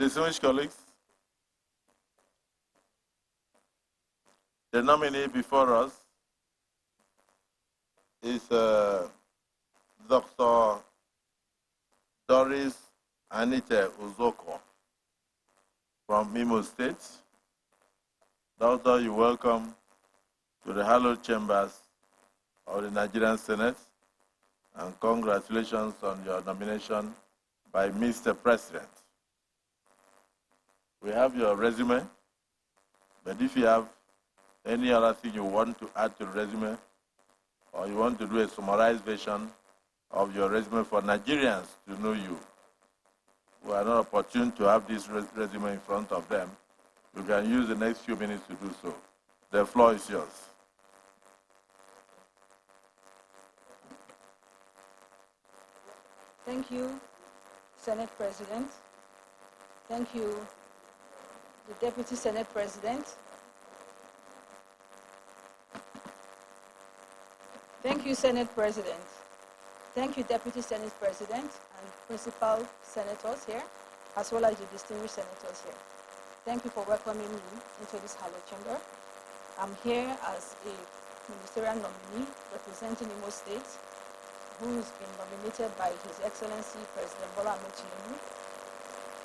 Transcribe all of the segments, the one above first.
Distinguished colleagues, the nominee before us is Dr. Doris Uzoka from Imo State. Doctor, you're welcome to the hallowed chambers of the Nigerian Senate, and congratulations on your nomination by Mr. President. We have your resume, but if you have any other thing you want to add to the resume, or you want to do a summarized version of your resume for Nigerians to know you, who are not opportune to have this resume in front of them, you can use the next few minutes to do so. The floor is yours. Thank you, Senate President. Thank you, the Deputy Senate President. Thank you, Senate President. Thank you, Deputy Senate President and Principal Senators here, as well as the distinguished senators here. Thank you for welcoming me into this hallowed chamber. I'm here as a ministerial nominee representing Imo State, who's been nominated by His Excellency President Bola Ahmed Tinubu.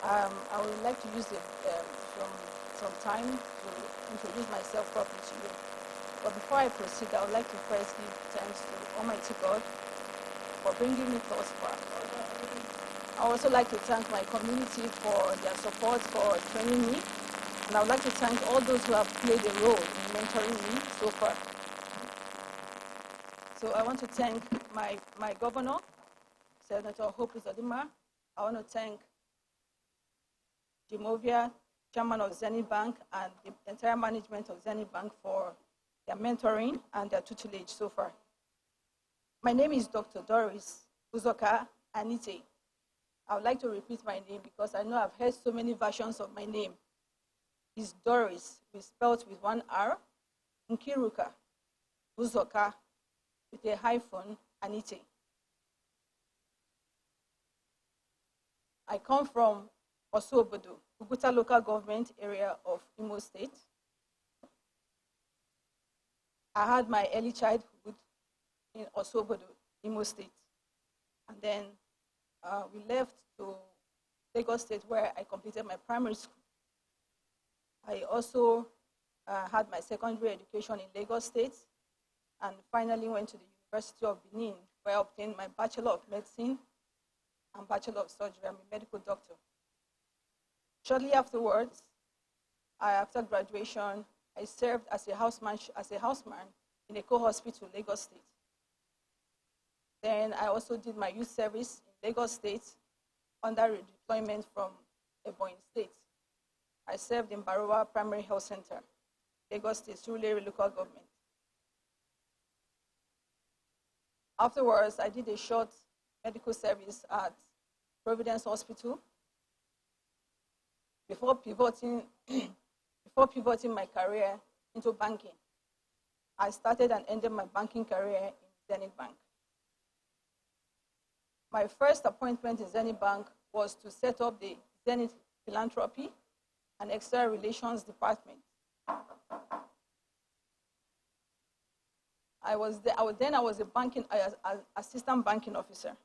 I would like to use some time to introduce myself properly to you. But before I proceed, I would like to first give thanks to Almighty God for bringing me thus far. I would also like to thank my community for their support for training me, and I would like to thank all those who have played a role in mentoring me so far. So I want to thank my governor, Senator Hope Uzodimma. I want to thank Jimovia, chairman of Zenith Bank, and the entire management of Zenith Bank for their mentoring and their tutelage so far. My name is Dr. Doris Uzoka Anite. I would like to repeat my name because I know I've heard so many versions of my name. It's Doris, spelled with one R, Nkiruka, Uzoka, with a hyphen, Anite. I come from Osobodo, Uguta local government area of Imo State. I had my early childhood in Osobodo, Imo State. And then we left to Lagos State, where I completed my primary school. I also had my secondary education in Lagos State, and finally went to the University of Benin, where I obtained my Bachelor of Medicine and Bachelor of Surgery. I'm a medical doctor. Shortly afterwards, after graduation, I served as a houseman in a co-hospital, Lagos State. Then I also did my youth service in Lagos State under redeployment from Ebonyi State. I served in Barowa Primary Health Center, Lagos State, Surulere local government. Afterwards, I did a short medical service at Providence Hospital before pivoting my career into banking. I started and ended my banking career in Zenith Bank. My first appointment in Zenith Bank was to set up the Zenith Philanthropy and External Relations Department. I was an assistant banking officer.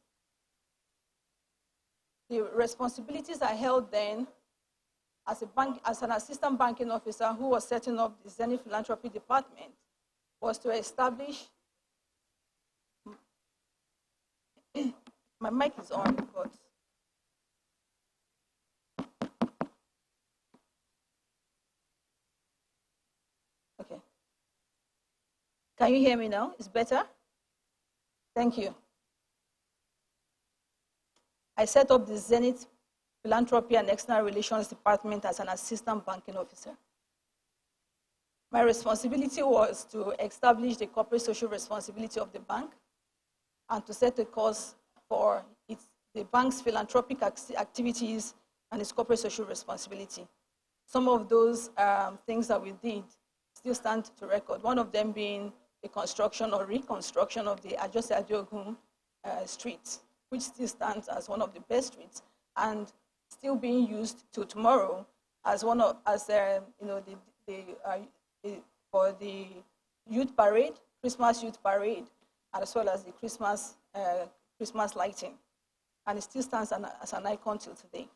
The responsibilities I held then as an assistant banking officer who was setting up the Zenith Philanthropy Department was to establish, my mic is on, but okay. Can you hear me now? It's better? Thank you. I set up the Zenith Philanthropy and External Relations Department as an assistant banking officer. My responsibility was to establish the corporate social responsibility of the bank and to set a course for the bank's philanthropic activities and its corporate social responsibility. Some of those things that we did still stand to record, one of them being the construction or reconstruction of the Ajose Adeogun street, which still stands as one of the best streets and still being used to tomorrow as one of, as you know, for the youth parade, Christmas youth parade, as well as the Christmas lighting, and it still stands as an icon till today.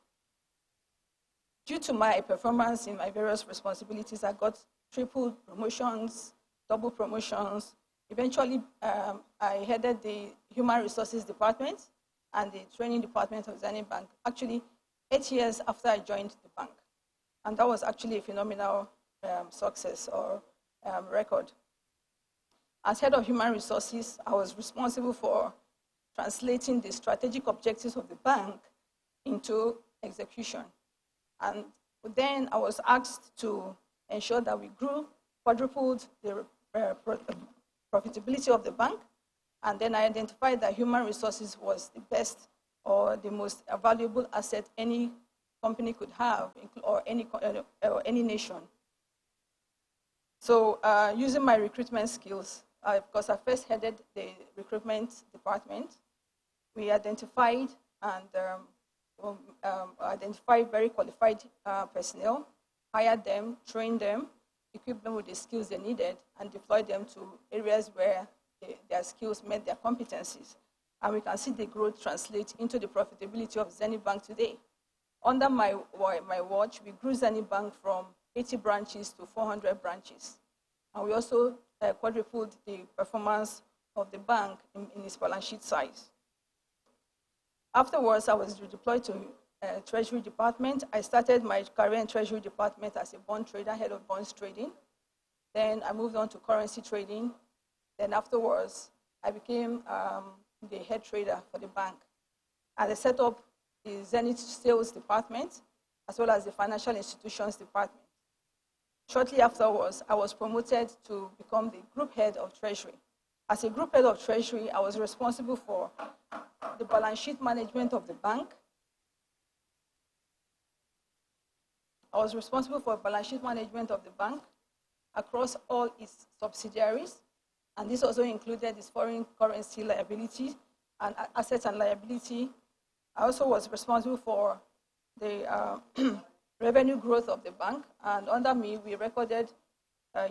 Due to my performance in my various responsibilities, I got triple promotions, double promotions. Eventually, I headed the Human Resources Department and the Training Department of Zenith Bank, actually 8 years after I joined the bank. And that was actually a phenomenal success or record. As head of Human Resources, I was responsible for translating the strategic objectives of the bank into execution. And then I was asked to ensure that we grew, quadrupled the profitability of the bank, and then I identified that human resources was the best or the most valuable asset any company could have, or any nation. So using my recruitment skills, because I first headed the recruitment department, we identified and identified very qualified personnel, hired them, trained them, equipped them with the skills they needed, and deployed them to areas where their skills met their competencies. And we can see the growth translate into the profitability of Zenith Bank today. Under my watch, we grew Zenith Bank from 80 branches to 400 branches. And we also quadrupled the performance of the bank in its balance sheet size. Afterwards, I was redeployed to Treasury Department. I started my career in Treasury Department as a bond trader, head of bonds trading. Then I moved on to currency trading. Then afterwards, I became the head trader for the bank. And I set up the Zenith Sales Department, as well as the Financial Institutions Department. Shortly afterwards, I was promoted to become the group head of Treasury. As a group head of Treasury, I was responsible for the balance sheet management of the bank. I was responsible for balance sheet management of the bank across all its subsidiaries, and this also included its foreign currency liability and assets and liability. I also was responsible for the revenue growth of the bank, and under me, we recorded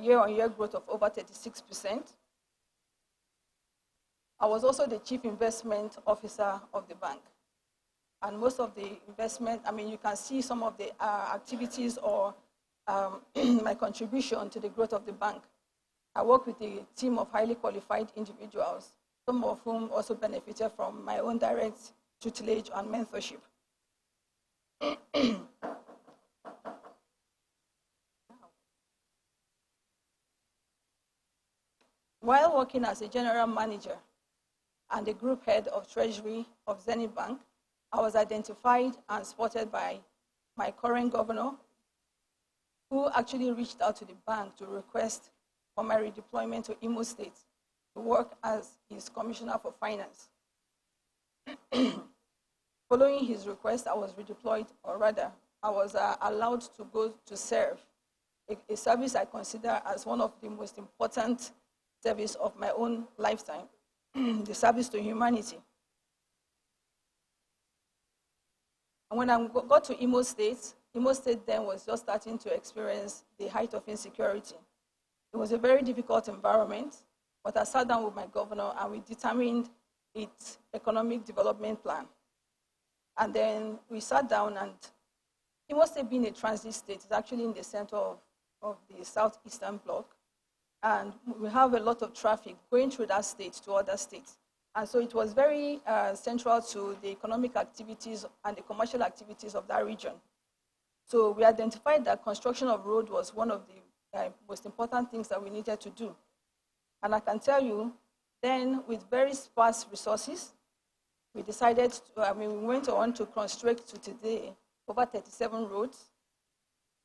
year-on-year growth of over 36%. I was also the chief investment officer of the bank. And most of the investment, I mean, you can see some of the activities or my contribution to the growth of the bank. I work with a team of highly qualified individuals, some of whom also benefited from my own direct tutelage and mentorship. While working as a general manager and the group head of Treasury of Zenith Bank, I was identified and spotted by my current governor, who actually reached out to the bank to request for my redeployment to Imo State to work as his commissioner for finance. Following his request, I was redeployed, or rather, I was allowed to go to serve a service I consider as one of the most important service of my own lifetime, the service to humanity. And when I got to Imo State then was just starting to experience the height of insecurity. It was a very difficult environment, but I sat down with my governor and we determined its economic development plan. And then we sat down, and Imo State, being a transit state, is actually in the center of the southeastern bloc. And we have a lot of traffic going through that state to other states. And so it was very central to the economic activities and the commercial activities of that region. So we identified that construction of road was one of the most important things that we needed to do. And I can tell you, then with very sparse resources, we decided, we went on to construct to today over 37 roads.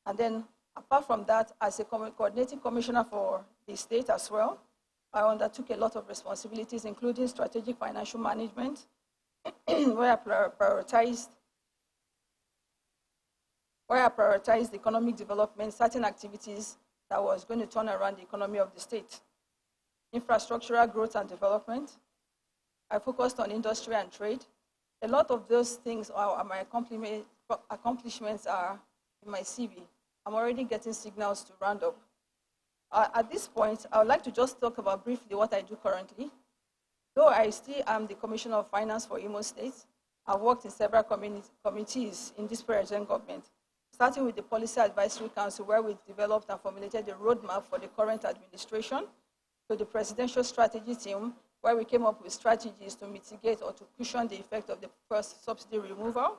And then apart from that, as a coordinating commissioner for the state as well, I undertook a lot of responsibilities, including strategic financial management, where I prioritized economic development, certain activities that was going to turn around the economy of the state. Infrastructural growth and development. I focused on industry and trade. A lot of those things are my accomplishments are in my CV. I'm already getting signals to round up. At this point, I would like to just talk about briefly what I do currently. Though I still am the Commissioner of Finance for Imo State, I've worked in several committees in this present government, starting with the Policy Advisory Council, where we developed and formulated a roadmap for the current administration, to the Presidential Strategy Team, where we came up with strategies to mitigate or to cushion the effect of the first subsidy removal,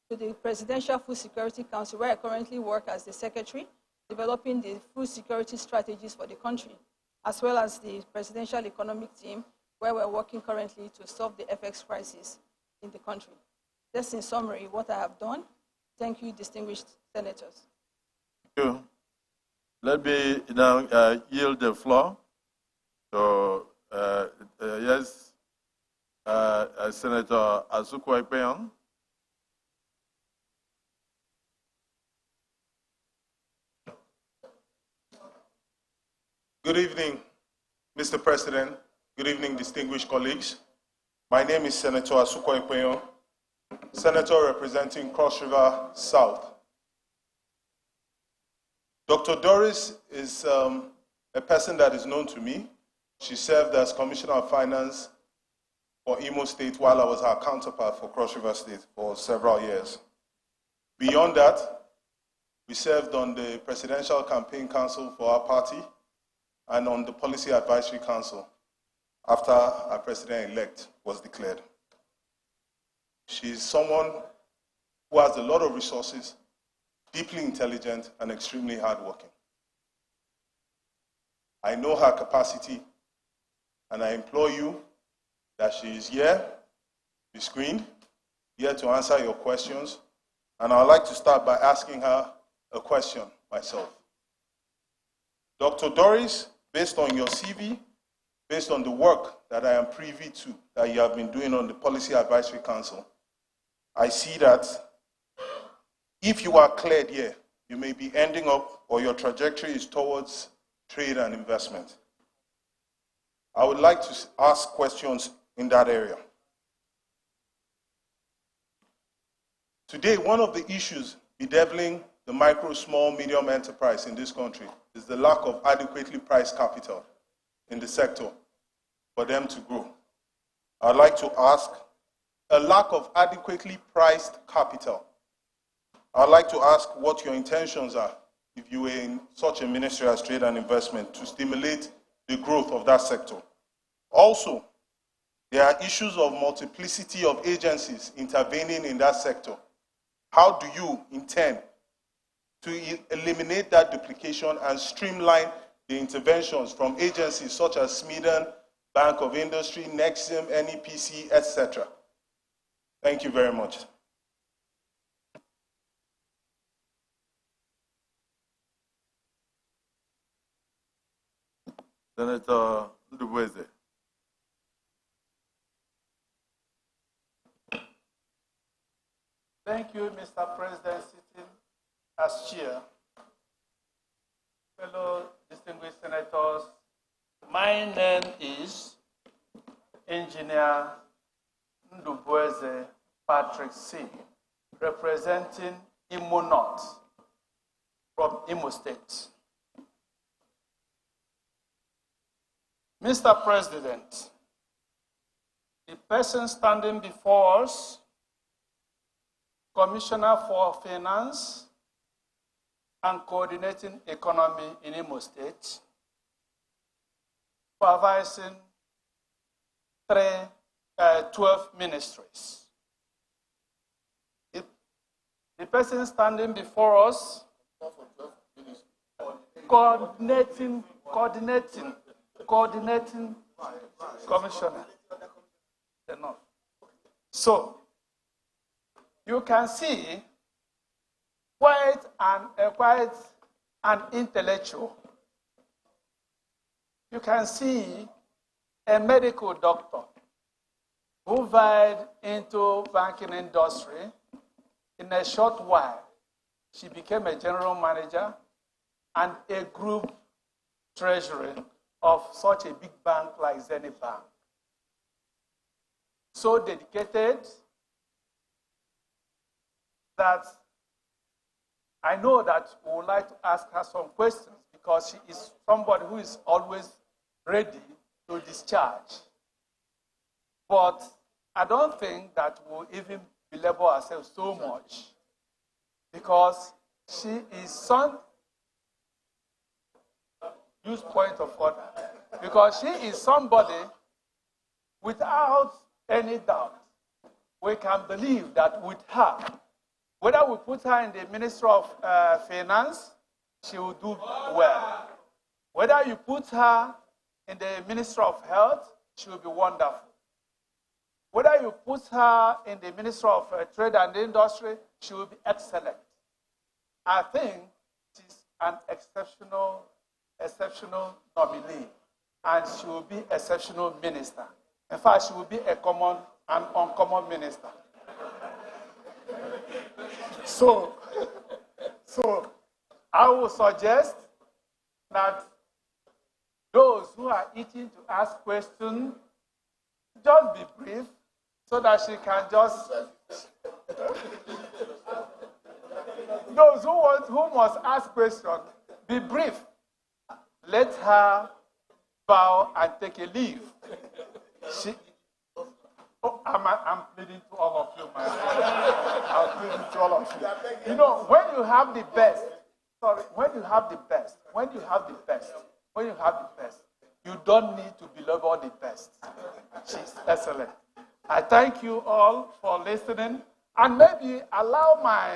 to the Presidential Food Security Council, where I currently work as the Secretary, developing the food security strategies for the country, as well as the Presidential Economic Team, where we're working currently to solve the FX crisis in the country. That's in summary what I have done. Thank you, distinguished senators. Thank you. Let me now yield the floor to, Senator Uzoka Ekpeyon. Good evening, Mr. President. Good evening, distinguished colleagues. My name is Senator Uzoka Ekpeyon, Senator representing Cross River South. Dr. Doris is a person that is known to me. She served as Commissioner of Finance for Imo State while I was her counterpart for Cross River State for several years. Beyond that, we served on the Presidential Campaign Council for our party and on the Policy Advisory Council after our president-elect was declared. She's someone who has a lot of resources, deeply intelligent, and extremely hardworking. I know her capacity, and I implore you that she is here, be screened, here to answer your questions, and I'd like to start by asking her a question myself. Dr. Doris, based on your CV, based on the work that I am privy to, that you have been doing on the Policy Advisory Council, I see that if you are cleared here, you may be ending up, or your trajectory is towards trade and investment. I would like to ask questions in that area. Today, one of the issues bedeviling the micro, small, medium enterprise in this country is the lack of adequately priced capital in the sector for them to grow. I'd like to ask, a lack of adequately priced capital. I'd like to ask what your intentions are if you were in such a ministry as trade and investment to stimulate the growth of that sector. Also, there are issues of multiplicity of agencies intervening in that sector. How do you intend to eliminate that duplication and streamline the interventions from agencies such as SMEDAN, Bank of Industry, Nexim, NEPC, etc.? Thank you very much. Senator Ndubueze. Thank you, Mr. President, sitting as chair. Fellow distinguished senators, my name is Engineer Ndubueze Patrick C., representing Imo North from Imo State. Mr. President, the person standing before us, Commissioner for Finance and Coordinating Economy in Imo State, supervising 12 ministries. The person standing before us, coordinating commissioner. Enough. So, you can see quite an intellectual. You can see a medical doctor who vied into banking industry. In a short while, she became a general manager and a group treasurer of such a big bank like Zenith Bank. So dedicated, that I know that we would like to ask her some questions because she is somebody who is always ready to discharge. But I don't think that we'll even belabor ourselves so much because she is use point of order. Because she is somebody without any doubt. We can believe that with her, whether we put her in the Ministry of Finance, she will do well. Whether you put her in the Ministry of Health, she will be wonderful. Whether you put her in the Ministry of Trade and Industry, she will be excellent. I think she's an exceptional nominee, and she will be exceptional minister. In fact, she will be an uncommon minister. So I would suggest that those who are itching to ask questions, just be brief so that she can just... Those who must ask questions, be brief. Let her bow and take a leave. I'm pleading to all of you, man. I'm pleading to all of you. You know, when you have the best, you don't need to belabor the best. She's excellent. I thank you all for listening, and maybe allow my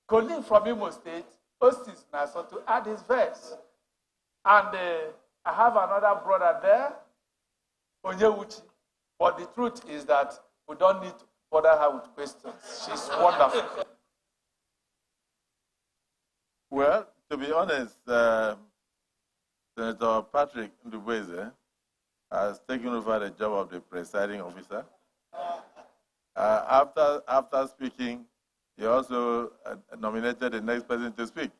colleague from Imo State, Ostis Naso, to add his verse. And I have another brother there, Onyewuchi. But the truth is that we don't need to bother her with questions. She's wonderful. Well, to be honest, Senator Patrick Ndubweze has taken over the job of the presiding officer. After speaking, he also nominated the next person to speak.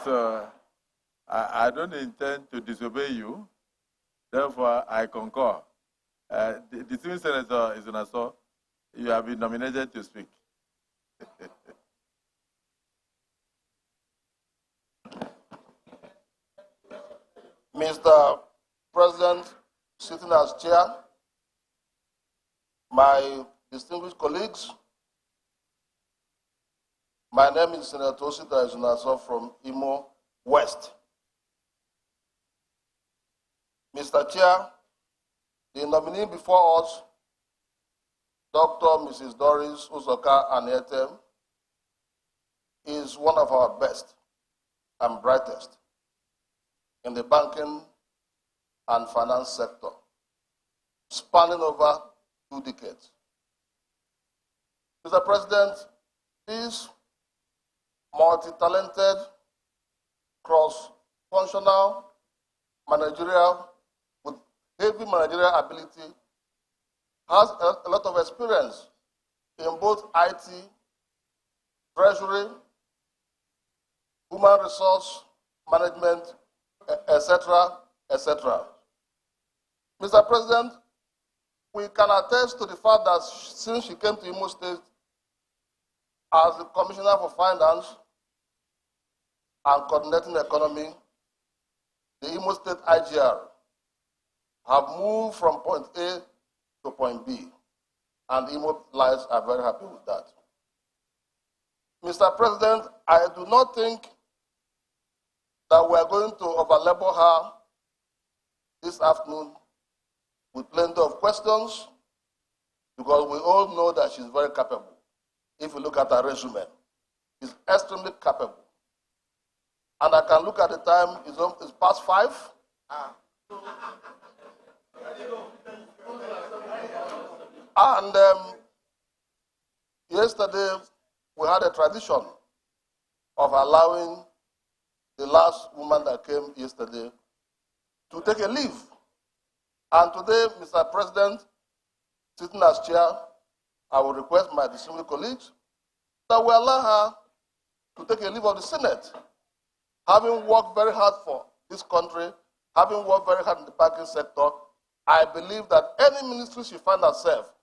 So I don't intend to disobey you. Therefore, I concur. The distinguished Senator Izunaso, you have been nominated to speak. Mr. President, sitting as chair, my distinguished colleagues, my name is Senator Osita Izunaso from Imo West. Mr. Chair, the nominee before us, Dr. Mrs. Doris Uzoka Anietem, is one of our best and brightest in the banking and finance sector, spanning over 2 decades. Mr. President, this multi-talented, cross-functional, managerial, with heavy managerial ability, has a lot of experience in both IT, treasury, human resource management, etc., etc. Mr. President, we can attest to the fact that since she came to Imo State as the Commissioner for Finance and Coordinating Economy, the Imo State IGR have moved from point A to point B, and Imo lives are very happy with that. Mr. President, I do not think that we are going to overlabor her this afternoon with plenty of questions, because we all know that she's very capable. If you look at her resume, she's extremely capable. And I can look at the time, it's past 5. And yesterday, we had a tradition of allowing the last woman that came yesterday to take a leave. And today, Mr. President, sitting as chair, I will request my distinguished colleagues that we allow her to take a leave of the Senate. Having worked very hard for this country, having worked very hard in the banking sector, I believe that any ministry she finds herself,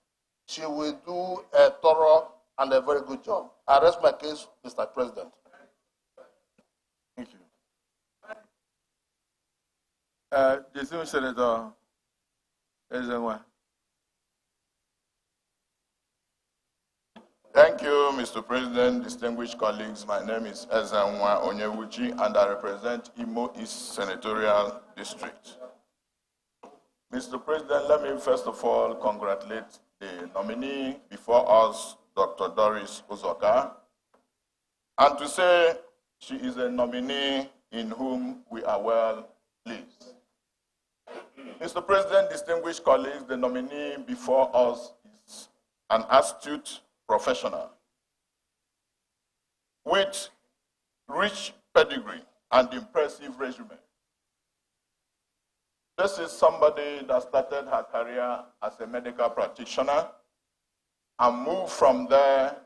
she will do a thorough and a very good job. I rest my case, Mr. President. Thank you. Distinguished Senator Ezenwa. Thank you, Mr. President, distinguished colleagues. My name is Ezenwa Onyewuchi, and I represent Imo East Senatorial District. Mr. President, let me first of all congratulate the nominee before us, Dr. Doris Uzoka, and to say she is a nominee in whom we are well pleased. Mr. President, distinguished colleagues, the nominee before us is an astute professional with rich pedigree and impressive resume. This is somebody that started her career as a medical practitioner and moved from there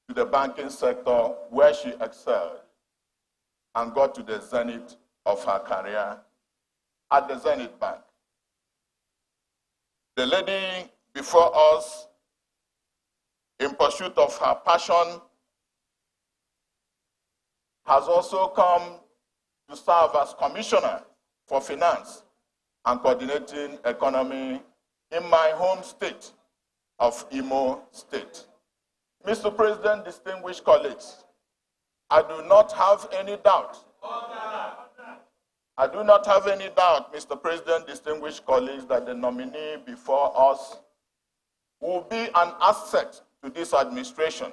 to the banking sector, where she excelled and got to the zenith of her career at the Zenith Bank. The lady before us, in pursuit of her passion, has also come to serve as Commissioner for Finance and Coordinating Economy in my home state of Imo State. Mr. President, distinguished colleagues, I do not have any doubt. I do not have any doubt, Mr. President, distinguished colleagues, that the nominee before us will be an asset to this administration.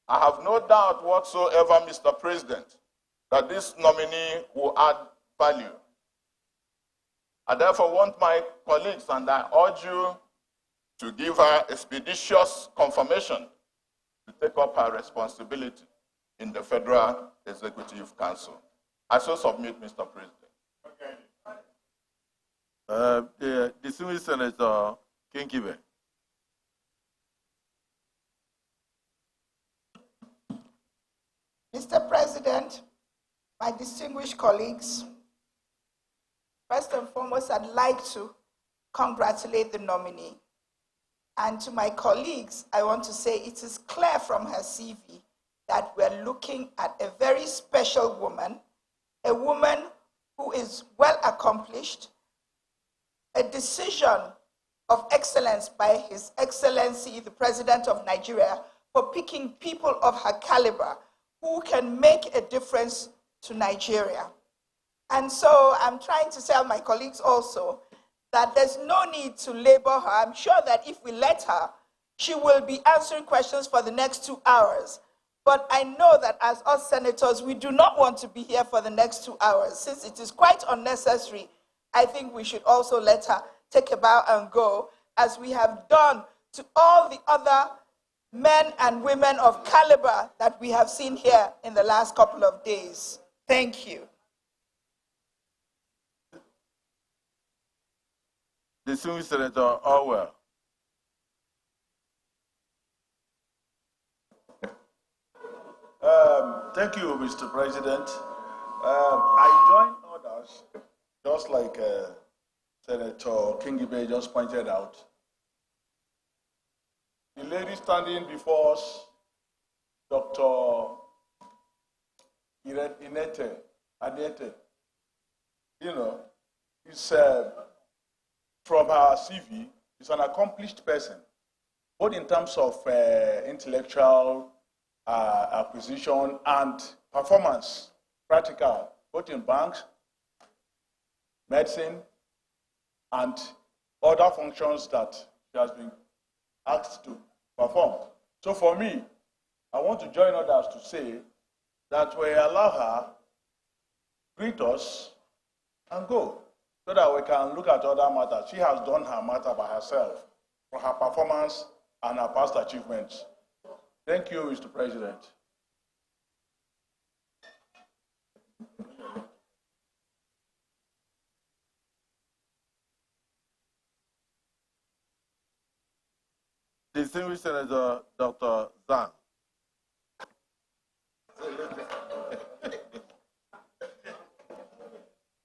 I have no doubt whatsoever, Mr. President, that this nominee will add value. I therefore want my colleagues, and I urge you to give her expeditious confirmation to take up her responsibility in the Federal Executive Council. I so submit, Mr. President. Okay. The distinguished Senator Kinkibe. Mr. President, my distinguished colleagues, first and foremost, I'd like to congratulate the nominee. And to my colleagues, I want to say it is clear from her CV that we're looking at a very special woman, a woman who is well accomplished, a decision of excellence by His Excellency, the President of Nigeria, for picking people of her caliber who can make a difference to Nigeria. And so I'm trying to tell my colleagues also that there's no need to labor her. I'm sure that if we let her, she will be answering questions for the next 2 hours. But I know that as us senators, we do not want to be here for the next 2 hours. Since it is quite unnecessary, I think we should also let her take a bow and go, as we have done to all the other men and women of caliber that we have seen here in the last couple of days. Thank you. Distinguished Senator Orwell. Thank you, Mr. President. I join others, just like Senator Kingibe just pointed out. The lady standing before us, Dr. Inete, is from her CV, is an accomplished person, both in terms of intellectual acquisition and performance, practical, both in banks, medicine, and other functions that she has been asked to perform. So for me, I want to join others to say that we allow her, greet us, and go, so that we can look at other matters. She has done her matter by herself for her performance and her past achievements. Thank you, Mr. President. Distinguished Senator Dr. Zhang.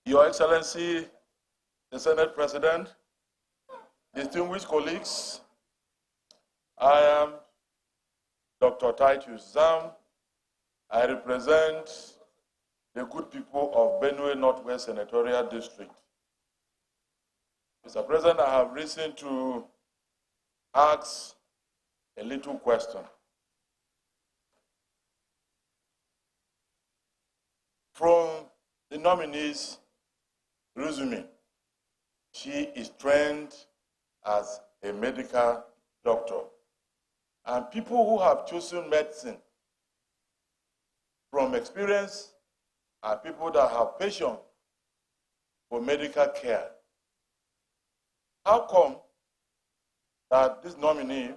Your Excellency, the Senate President, distinguished colleagues, I am Dr. Titus Zam. I represent the good people of Benue Northwest Senatorial District. Mr. President, I have reason to ask a little question. From the nominee's resume, she is trained as a medical doctor. And people who have chosen medicine from experience are people that have passion for medical care. How come that this nominee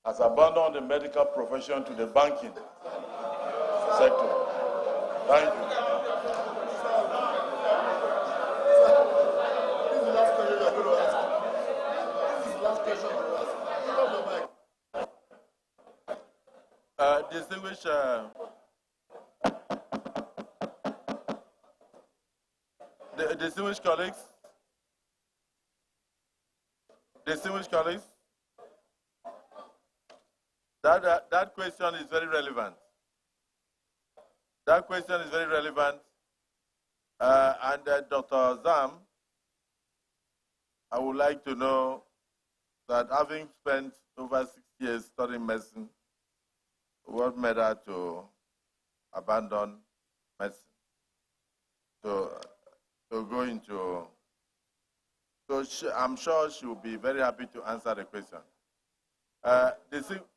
has abandoned the medical profession to the banking sector? Thank you. Distinguished colleagues, that question is very relevant. That question is very relevant. And Dr. Zam, I would like to know that having spent over 6 years studying medicine, what made her to abandon medicine? To go into, I'm sure she will be very happy to answer the question.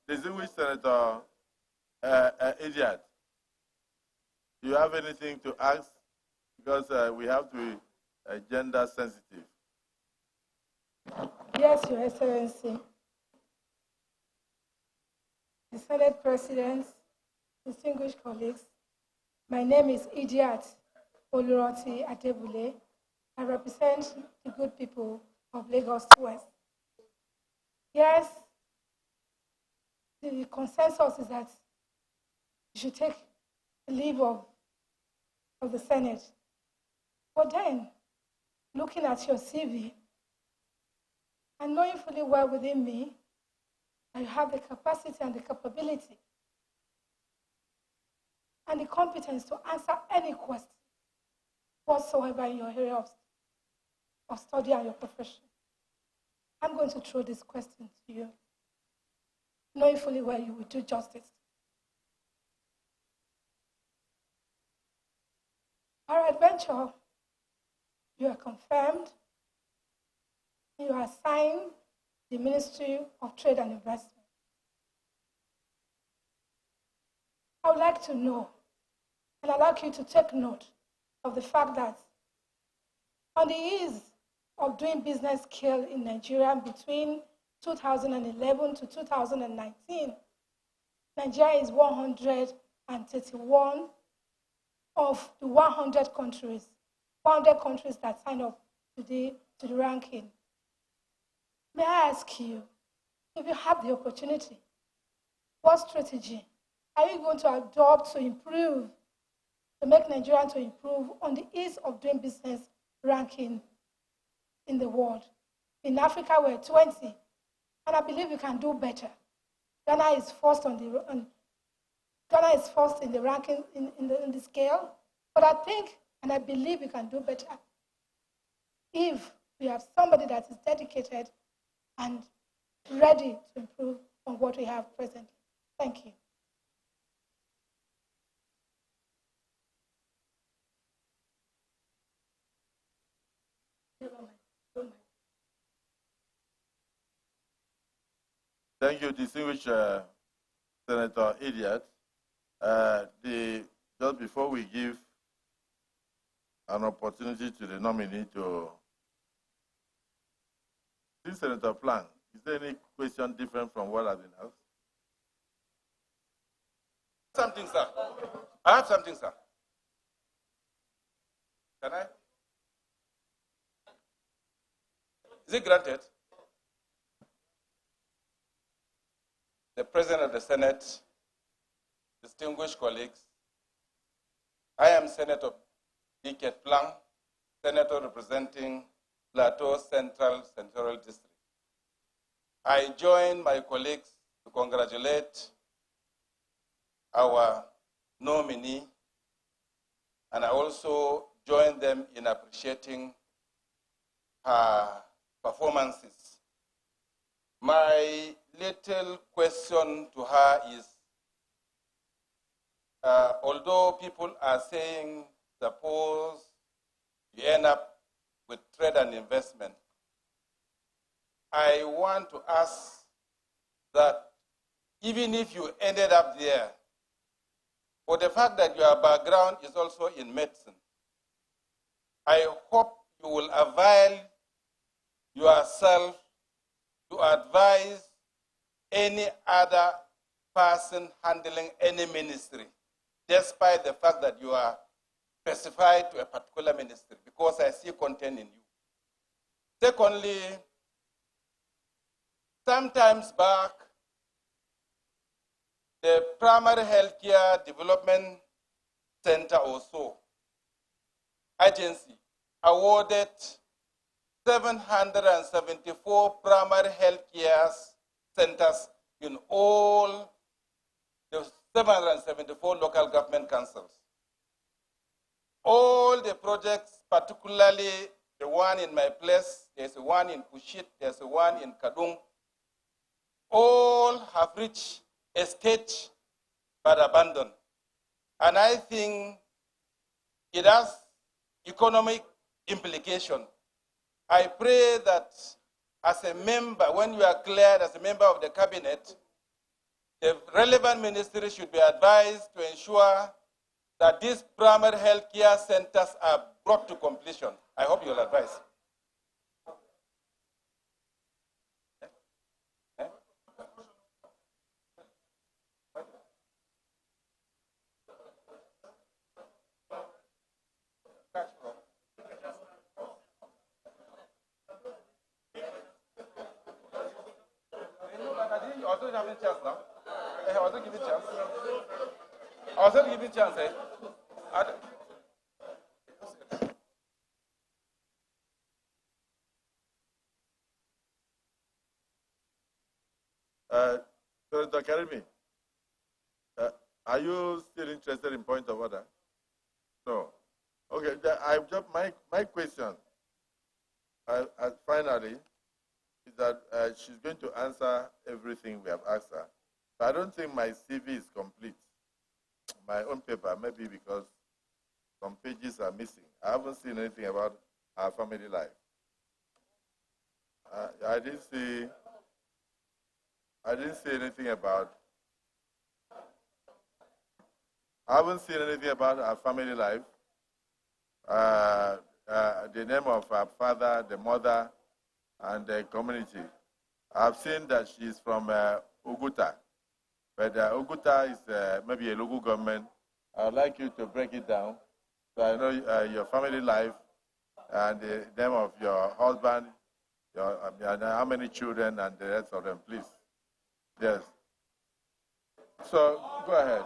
Distinguished Senator Idiot, do you have anything to ask? Because we have to be gender sensitive. Yes, Your Excellency. The Senate President, distinguished colleagues, my name is Idiot Oluroti Adebule. I represent the good people of Lagos West. Yes, the consensus is that you should take the leave of the Senate. But then, looking at your CV, and knowing fully well within me, I have the capacity and the capability and the competence to answer any question whatsoever in your area of study and your profession. I'm going to throw this question to you, knowing fully well you will do justice. Our adventure, you are confirmed, you are assigned the Ministry of Trade and Investment. I would like to know, and I'd like you to take note of the fact that on the ease of doing business scale in Nigeria between 2011 to 2019, Nigeria is 131 of the 100 countries that signed up today to the ranking. May I ask you, if you have the opportunity, what strategy are you going to adopt to improve, to make Nigeria to improve on the ease of doing business ranking in the world? In Africa, we're 20, and I believe we can do better. Ghana is first in the ranking in the scale, but I think and I believe we can do better if we have somebody that is dedicated and ready to improve on what we have presently. Thank you. Thank you, distinguished Senator Idiot. Just before we give an opportunity to the nominee to see Senator Plan, is there any question different from what has been asked? Something, sir. I have something, sir. Can I? Is it granted? The President of the Senate, distinguished colleagues, I am Senator Diket Plan, Senator representing Plateau Central Senatorial District. I join my colleagues to congratulate our nominee, and I also join them in appreciating her performances. My little question to her is, although people are saying, suppose you end up with trade and investment, I want to ask that even if you ended up there, for the fact that your background is also in medicine, I hope you will avail yourself to advise any other person handling any ministry, despite the fact that you are specified to a particular ministry, because I see content in you. Secondly, sometimes back, the Primary Healthcare Development Center or so agency awarded 774 primary health care centers in all the 774 local government councils. All the projects, particularly the one in my place, there's one in Kushit, there's one in Kadung, all have reached a stage but abandoned. And I think it has economic implication. I pray that as a member, when you are cleared as a member of the cabinet, the relevant ministry should be advised to ensure that these primary health care centers are brought to completion. I hope you'll advise. I was having a chance now. I wasn't giving a chance. I wasn't giving a chance. Dr. Karimi, are you still interested in point of order? No. Okay, I've just my question. Finally, is that she's going to answer everything we have asked her. But I don't think my CV is complete. My own paper, maybe because some pages are missing. I haven't seen anything about her family life. I didn't see anything about. I haven't seen anything about her family life. The name of her father, the mother, and the community. I've seen that she's from Uguta, but Uguta is maybe a local government. I'd like you to break it down so I know your family life and the name of your husband, and how many children and the rest of them, please. Yes. So go ahead.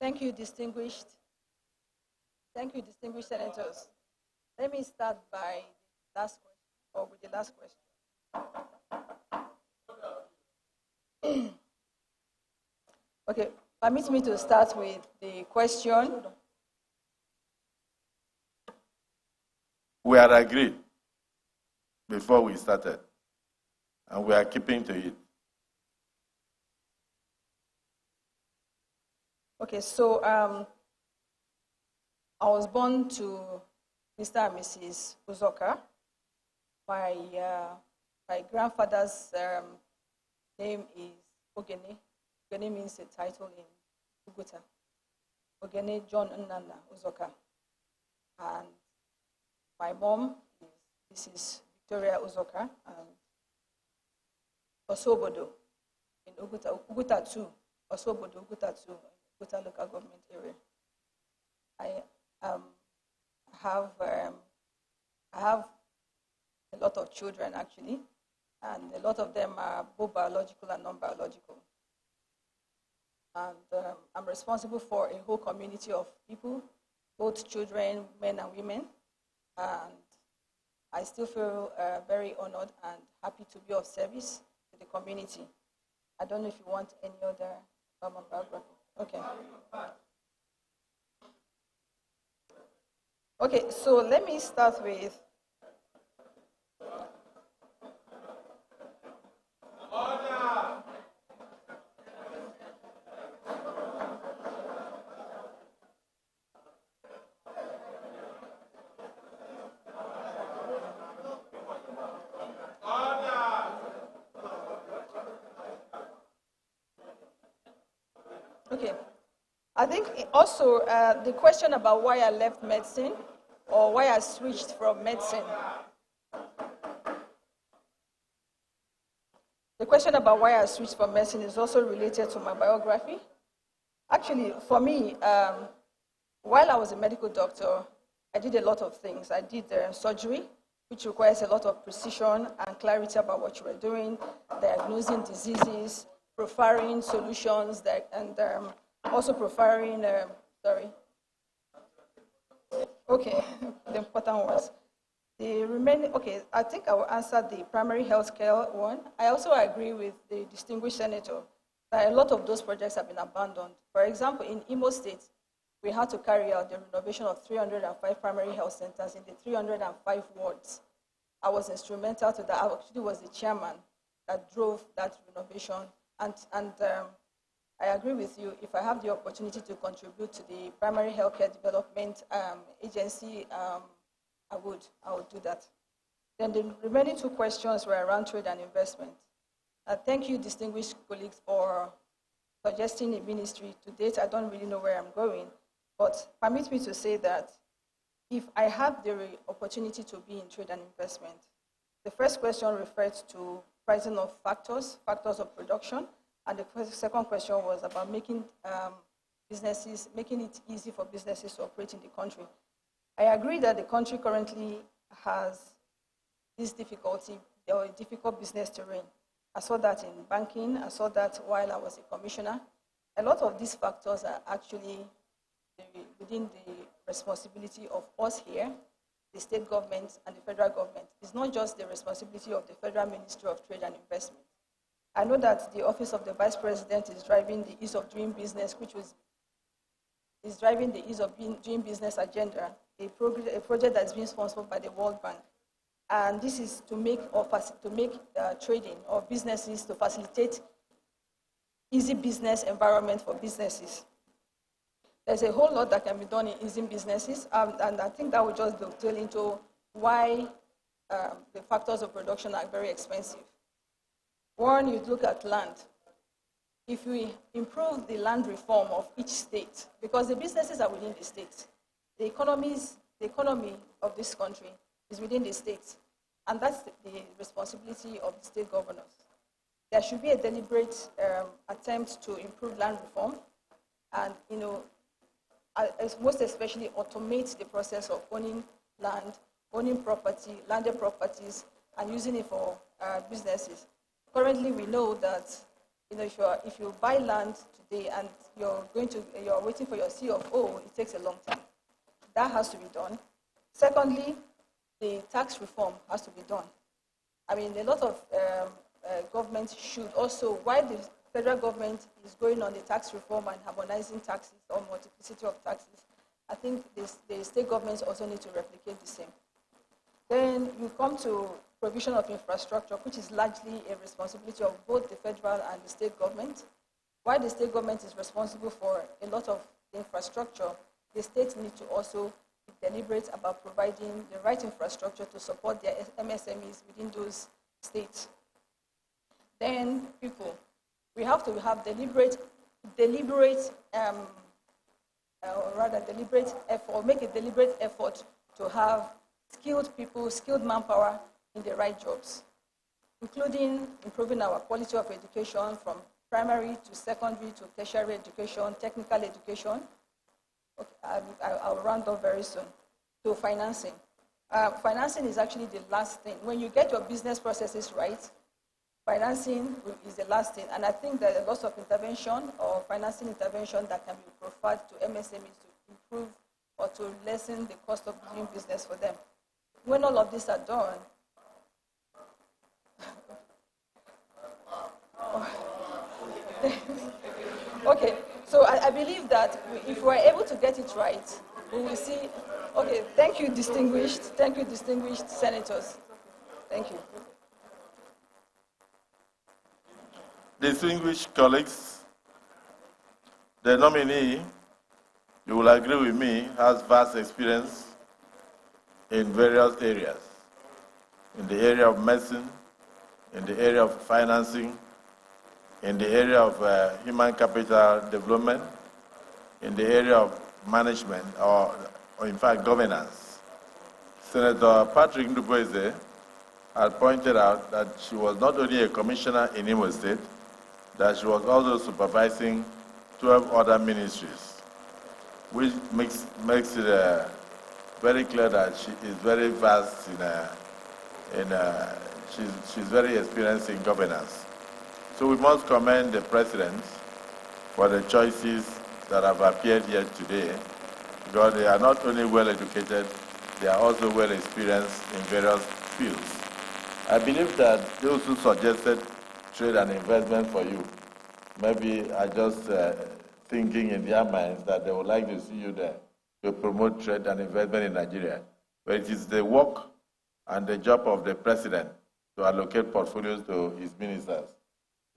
Thank you, distinguished senators. Let me start by the last question, or with the last question. Okay, permit me to start with the question. We had agreed before we started, and we are keeping to it. Okay, so I was born to Mr. and Mrs. Uzoka. My grandfather's name is Ogene. Ogene means a title in Uguta. Ogene John Nnana Uzoka. And my mom is Mrs. Victoria Uzoka and Osobodo in Uguta 2. Osobodo, Uguta 2. Uguta local government area. I have a lot of children actually, and a lot of them are both biological and non-biological. And I'm responsible for a whole community of people both children, men and women. And I still feel very honored and happy to be of service to the community. I don't know if you want any other biography. Okay. Okay, so let me start with okay. I think also the question about why I left medicine or why I switched from medicine. The question about why I switched from medicine is also related to my biography. Actually, for me, while I was a medical doctor, I did a lot of things. I did surgery, which requires a lot of precision and clarity about what you were doing, diagnosing diseases, profiling solutions, and also profiling, okay, the important ones. The remaining, okay, I think I will answer the primary health care one. I also agree with the distinguished senator that a lot of those projects have been abandoned. For example, in Imo State, we had to carry out the renovation of 305 primary health centers in the 305 wards. I was instrumental to that. I actually was the chairman that drove that renovation. And I agree with you. If I have the opportunity to contribute to the primary healthcare development agency, I would do that. Then the remaining two questions were around trade and investment. Thank you, distinguished colleagues, for suggesting a ministry. To date, I don't really know where I'm going, but permit me to say that if I have the opportunity to be in trade and investment, the first question referred to pricing of factors of production, and the second question was about making it easy for businesses to operate in the country. I agree that the country currently has this difficulty, or difficult business terrain. I saw that in banking, I saw that while I was a commissioner. A lot of these factors are actually within the responsibility of us here, the state government and the federal government. It's not just the responsibility of the Federal Ministry of Trade and Investment. I know that the Office of the Vice President is driving the ease of doing business, is driving the ease of doing business agenda, a project that's being sponsored by the World Bank. And this is to make trading or businesses to facilitate easy business environment for businesses. There's a whole lot that can be done in easy businesses, and I think that will just dovetail into why the factors of production are very expensive. One, you look at land. If we improve the land reform of each state, because the businesses are within the state, the economy of this country is within the states, and that's the responsibility of the state governors. There should be a deliberate attempt to improve land reform, and most especially automate the process of owning land, owning property, landed properties, and using it for businesses. Currently, we know that if you buy land today and you're waiting for your C of O, it takes a long time. That has to be done. Secondly, the tax reform has to be done. I mean, a lot of governments should also, while the federal government is going on the tax reform and harmonizing taxes or multiplicity of taxes, I think the state governments also need to replicate the same. Then you come to provision of infrastructure, which is largely a responsibility of both the federal and the state government. While the state government is responsible for a lot of the infrastructure, the states need to also be deliberate about providing the right infrastructure to support their MSMEs within those states. Then people. We have to have deliberate effort, make a deliberate effort to have skilled people, skilled manpower in the right jobs, including improving our quality of education from primary to secondary to tertiary education, technical education. Okay, I'll round up very soon. To financing. Financing is actually the last thing. When you get your business processes right, financing is the last thing. And I think that a lot of intervention or financing intervention that can be provided to MSMEs to improve or to lessen the cost of doing business for them. When all of these are done, okay, so I believe that if we're able to get it right, we will see. Okay, thank you, distinguished senators. Thank you. Distinguished colleagues, the nominee, you will agree with me, has vast experience in various areas. In the area of medicine, in the area of financing, in the area of human capital development, in the area of management, or in fact governance. Senator Patrick Ndubueze had pointed out that she was not only a commissioner in Imo State, that she was also supervising 12 other ministries, which makes it very clear that she is very vast she's very experienced in governance. So we must commend the President for the choices that have appeared here today, because they are not only well educated, they are also well experienced in various fields. I believe that those who suggested trade and investment for you, maybe are just thinking in their minds that they would like to see you there to promote trade and investment in Nigeria. But it is the work and the job of the President to allocate portfolios to his ministers.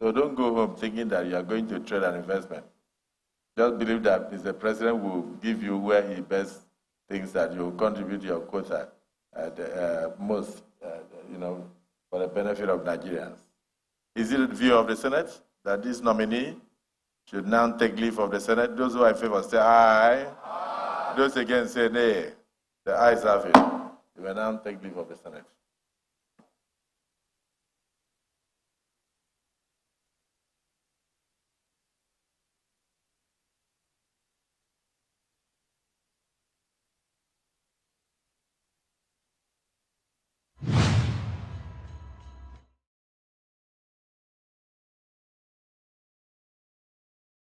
So don't go home thinking that you are going to trade and investment. Just believe that Mr. President will give you where he best thinks that you will contribute your quota most, for the benefit of Nigerians. Is it the view of the Senate that this nominee should now take leave of the Senate? Those who are in favor say aye. Aye. Those against say nay. The ayes have it. You will now take leave of the Senate.